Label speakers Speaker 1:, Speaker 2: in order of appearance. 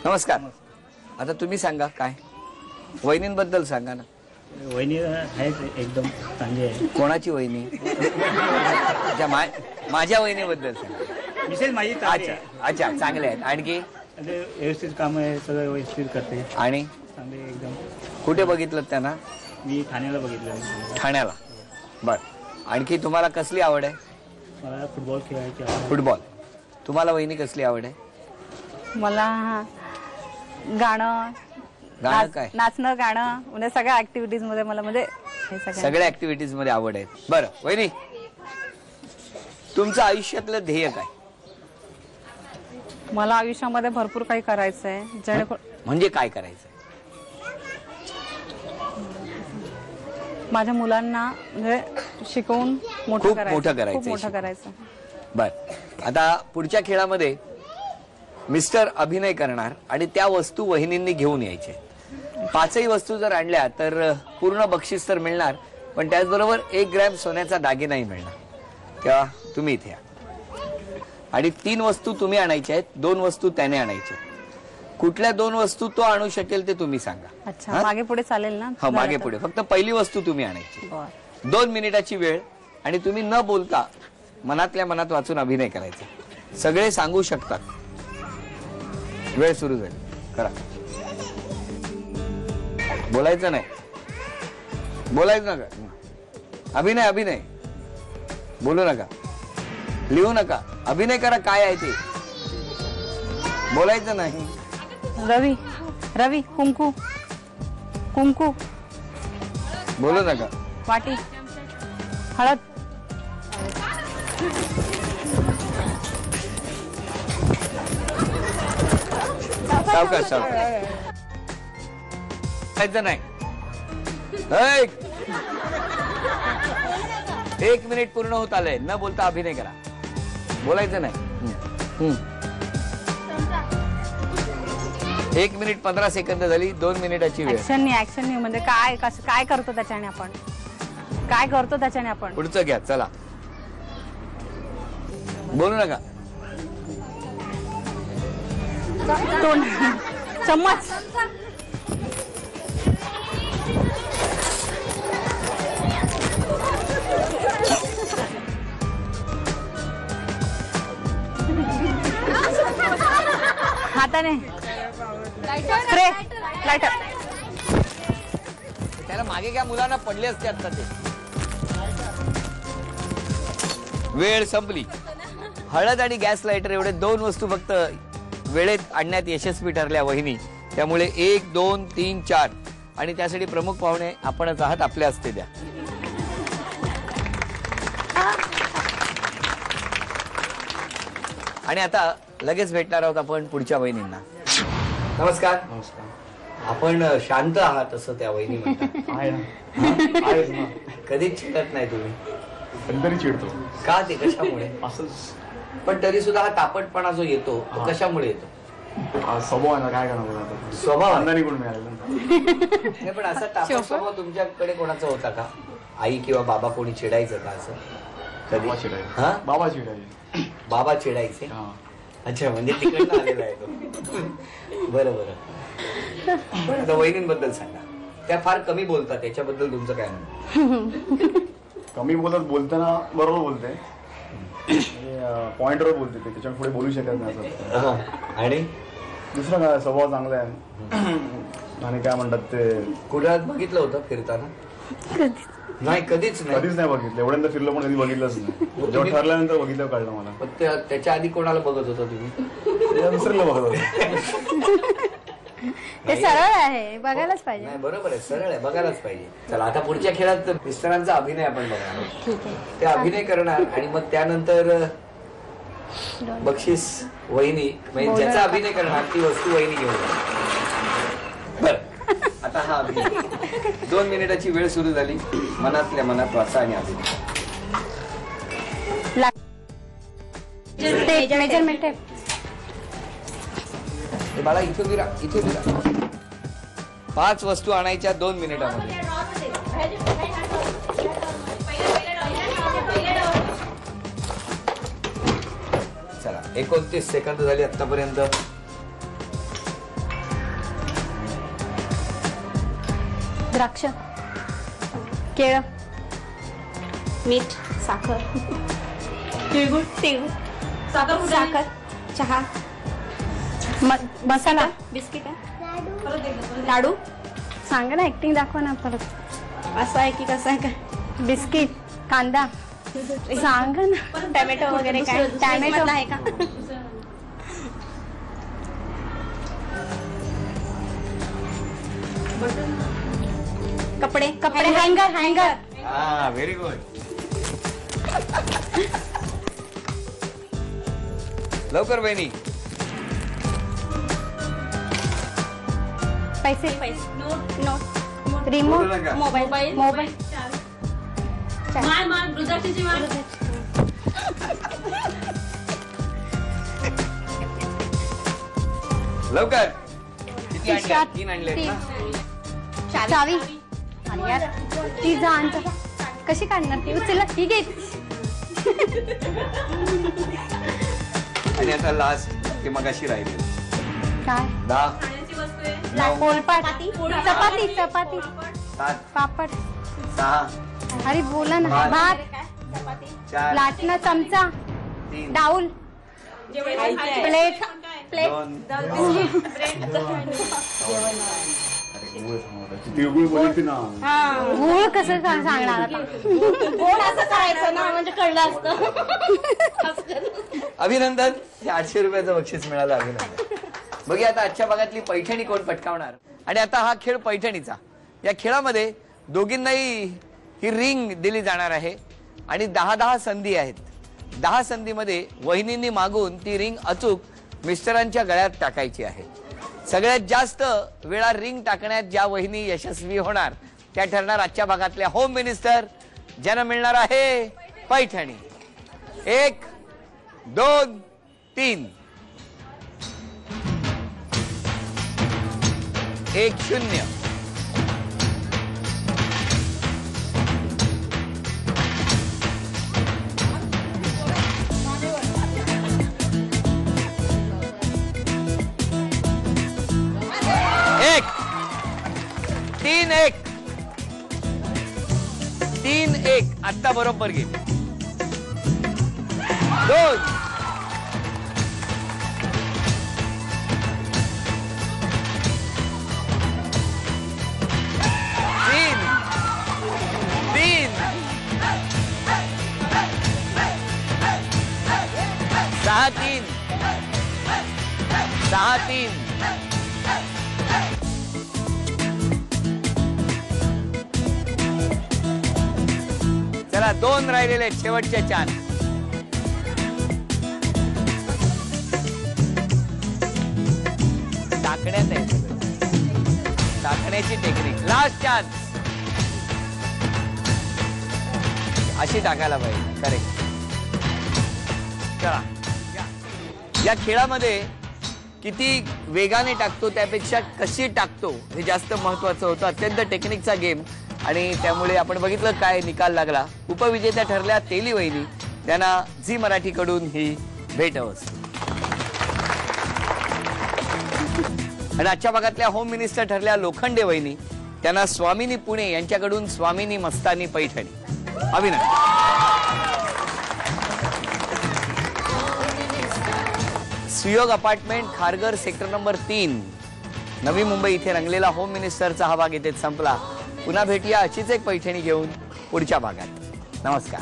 Speaker 1: नमस्कार. आता तुम्ही सांगा काय वहिनींबद्दल सांगा ना.
Speaker 2: वहिनी आहेत एकदम चांगली आहे.
Speaker 1: कोणाची वहिनी? माझ्या वहिनीबद्दल सांगा.
Speaker 2: विशेष माझी.
Speaker 1: अच्छा अच्छा, चांगले आहेत. आणखी
Speaker 2: व्यवस्थित काम आहे, सगळं व्यवस्थित करते.
Speaker 1: आणि
Speaker 2: चांगले एकदम.
Speaker 1: कुठे बघितलं त्यांना?
Speaker 2: मी ठाण्याला बघितलं.
Speaker 1: ठाण्याला. बर. आणखी तुम्हाला कसली आवड आहे?
Speaker 2: मला फुटबॉल खेळायची आवड.
Speaker 1: फुटबॉल. तुम्हाला वहिनी कसली आवड आहे?
Speaker 3: मला गाणं,
Speaker 1: गाणं काय?
Speaker 3: नाचणं, गाणं म्हणजे सगळ्या ऍक्टिव्हिटीज मध्ये मला म्हणजे
Speaker 1: सगळ्या ऍक्टिव्हिटीज मध्ये आवड आहे. बरं वहिनी, तुमचं आयुष्यातलं ध्येय काय?
Speaker 3: मला आयुष्यामध्ये भरपूर काही करायचं आहे. जेणेकरून
Speaker 1: म्हणजे काय करायचं?
Speaker 3: माझ्या मुलांना म्हणजे शिकवून
Speaker 1: खूप मोठं करायचं.
Speaker 3: खूप मोठं करायचं.
Speaker 1: बर. आता पुढच्या खेळामध्ये मिस्टर अभिनय करणार आणि त्या वस्तू वहिनींनी घेऊन यायचे. 5ही वस्तू जर आणल्या तर पूर्ण बक्षीस तर मिळणार, पण त्याचबरोबर 1 ग्रॅम सोन्याचा दागिनाही मिळणार. तेव्हा तुम्ही इथे या. आणि 3 वस्तू तुम्ही आणायच्या आहेत, 2 वस्तू त्याने आणायच्या. कुठल्या 2 वस्तू तो आणू शकेल ते तुम्ही सांगा.
Speaker 3: अच्छा, मागे पुढे चालेल ना?
Speaker 1: हा, मागे पुढे. फक्त पहिली वस्तू तुम्ही आणायची. 2 मिनिटाची वेळ आणि तुम्ही न बोलता मनातल्या मनात वाचून अभिनय करायचा. सगळे सांगू शकतात. वेळ सुरू झाली. करा. बोलायचं नाही, बोलायचं नका. अभिनय अभिनय बोलू नका, लिहू नका. अभिनय करा. काय आहे ते बोलायचं नाही.
Speaker 3: रवी रवी कुंकू कुंकू
Speaker 1: बोलू नका.
Speaker 3: वाटी हळद.
Speaker 1: सावकाश सावकाश. नाही. 1 मिनिट पूर्ण होत आलंय. न बोलता अभिनय करा. बोलायचं नाही. 1 मिनिट 15 सेकंद झाली. 2 मिनिटाची वेळ.
Speaker 3: ऍक्शन म्हणजे काय काय करतो त्याच्याने आपण? काय करतो त्याच्याने आपण?
Speaker 1: पुढचं घ्या. चला, बोलू नका.
Speaker 3: तोंड चम्मच. हाताने. स्प्रे. लायटर.
Speaker 1: त्याला मागे घ्या. मुलांना पडले असते आता ते. वेळ संपली. हळद आणि गॅस लायटर एवढे 2 वस्तू फक्त वेळेत आणण्यात यशस्वी ठरल्या वहिनी. त्यामुळे 1 2 3 4 आणि त्यासाठी प्रमुख पाहुणे आपणच आहात. आपले असते द्या. आणि आता लगेच भेटणार आहोत आपण पुढच्या वहिनींना. नमस्कार.
Speaker 2: नमस्कार.
Speaker 1: आपण शांत आहात असं त्या वहिनी म्हणतात. कधीच चिडत नाही तुम्ही?
Speaker 4: कधीतरी चिडतो.
Speaker 1: का? ते कशामुळे?
Speaker 4: असंच.
Speaker 1: पण तरी सुद्धा हा तापटपणा जो येतो तो कशामुळे येतो?
Speaker 4: स्वभाव आहे ना, काय करणार.
Speaker 1: स्वभाव
Speaker 4: अंदानी गुण मिळालेला.
Speaker 1: नाही, पण असा तापट स्वभाव तुमच्याकडे कोणाचा होता का? आई किंवा बाबा कोणी चिडायचं का असं कधी?
Speaker 4: चिडायचं. बाबा चिडायचे.
Speaker 1: बाबा चिडायचे. अच्छा, म्हणजे तिकडनं आलेला आहे तो. बरं बरं. पण आता वहिनींबद्दल सांगा. त्या फार कमी बोलतात, त्याच्याबद्दल तुमचं काय म्हणणं?
Speaker 4: कमी बोलताना बरोबर बोलते, पॉइंटवर बोलते ते, त्याच्यामुळे पुढे बोलू शकत नाही असं.
Speaker 1: आणि
Speaker 4: दुसरं काय, स्वभाव चांगला आहे. आणि काय म्हणतात ते,
Speaker 1: कुठे बघितलं होतं फिरताना? नाही, कधीच
Speaker 4: नाही बघितलं. एवढ्यांदा फिरलं पण कधी बघितलंच नाही. जेव्हा ठरल्यानंतर बघितलं कळलं मला.
Speaker 1: त्याच्या आधी कोणाला बघत होता तुम्ही?
Speaker 4: दुसऱ्याला बघत होतो.
Speaker 3: ते सरळ आहे, बघायलाच पाहिजे.
Speaker 1: नाही, बरोबर आहे, सरळ आहे, बघायलाच पाहिजे. चला, आता पुढच्या खेळात मिस्टरांचा अभिनय आपण बघणार. ते अभिनय करणार आणि मग त्यानंतर बक्षीस वहिनी, म्हणजे ज्याचा अभिनय करणार ती वस्तू वहिनी घेऊन. बर. आता हा अभिनय 2 मिनिटाची वेळ सुरू झाली. मनातल्या मनात वाचा आणि अभिनय.
Speaker 3: Measurement tape.
Speaker 1: बाळा इथे गिरा, इथे गिरा. 5 वस्तू आणायच्या 2 मिनिटामध्ये. चला, 29 सेकंद झाली आतापर्यंत.
Speaker 3: द्राक्ष, केळं,
Speaker 5: मीठ, साखर, तिळगुळ, साखर, चहा,
Speaker 3: मसाला,
Speaker 5: बिस्किट, लाडू.
Speaker 3: सांगा ना, ऍक्टिंग दाखवा ना परत.
Speaker 5: असं आहे की कसं आहे का?
Speaker 3: बिस्किट, कांदा, सांगा ना.
Speaker 5: टोमॅटो वगैरे काय?
Speaker 3: टोमॅटो
Speaker 5: आहे का? कपडे,
Speaker 3: कपडे, हँगर, हँगर,
Speaker 1: हा, व्हेरी गुड. लवकर बहिणी.
Speaker 3: पैसे,
Speaker 5: नोट,
Speaker 3: रिमोट,
Speaker 1: बोलू नका.
Speaker 5: मोबाईल,
Speaker 3: मोबाईल,
Speaker 1: लवकर. किती आणले?
Speaker 3: खिशात,
Speaker 1: 3 आणले ना?
Speaker 3: चावी. अरे यार, ती जाण कशी काढणार ती? उचल ती घे.
Speaker 1: आणि आता लास्ट ते मगाशी राहिले
Speaker 3: काय?
Speaker 1: 10,
Speaker 3: पोलपाट, चपाती, चपाती,
Speaker 1: 7,
Speaker 3: पापड.
Speaker 1: 6,
Speaker 3: अरे बोला ना. भात,
Speaker 1: 4,
Speaker 3: लाटणं, चमचा,
Speaker 1: 3,
Speaker 3: डाऊल, प्लेट,
Speaker 1: 2.
Speaker 4: तिळगुळ बोलते ना.
Speaker 3: गुळ कसं सांगणार आता?
Speaker 5: गोड असं करायचं ना, म्हणजे कळलं असतं.
Speaker 1: अभिनंदन. हे 800 रुपयाचं बक्षीस मिळालं. अभिनंदन. बघूया आता आजच्या भागातली पैठणी कोण पटकावणार. आणि आता हा खेळ पैठणीचा. या खेळामध्ये दोघींनाही ही रिंग दिली जाणार आहे आणि 10-10 संधी आहेत. 10 संधीमध्ये वहिनींनी मागून ती रिंग अचूक मिस्टरांच्या गळ्यात टाकायची आहे. सगळ्यात जास्त वेळा रिंग टाकण्यात ज्या वहिनी यशस्वी होणार त्या ठरणार आजच्या भागातल्या होम मिनिस्टर, ज्यांना मिळणार आहे पैठणी. 1, 2, 3. 1-0. एक 3-1. 3-1. आत्ता बरोबर गेली. 2, 3, 6-3. 6-3. चला 2 राहिलेले शेवटचे 4. टाकण्यात आहे सगळं. टाकण्याची टेक्निक. Last chance. अशी टाकायला पाहिजे. करेक्ट. चला या खेळामध्ये किती वेगाने टाकतो त्यापेक्षा कशी टाकतो हे जास्त महत्वाचं होतं. अत्यंत टेक्निकचा गेम आणि त्यामुळे आपण बघितलं काय निकाल लागला. उपविजेत्या ठरल्या तेली वहिनी. त्यांना झी मराठीकडून ही भेटवस्तू. आणि आजच्या भागातल्या होम मिनिस्टर ठरल्या लोखंडे वहिनी. त्यांना स्वामिनी पुणे यांच्याकडून स्वामिनी मस्तानी पैठणी. अभिनंदन. सुयोग apartment, Kharghar, sector number 3, Navi Mumbai इथे रंगलेला होम मिनिस्टरचा हा भाग इथेच संपला. पुन्हा भेटूया अशीच एक पैठणी घेऊन पुढच्या भागात. नमस्कार.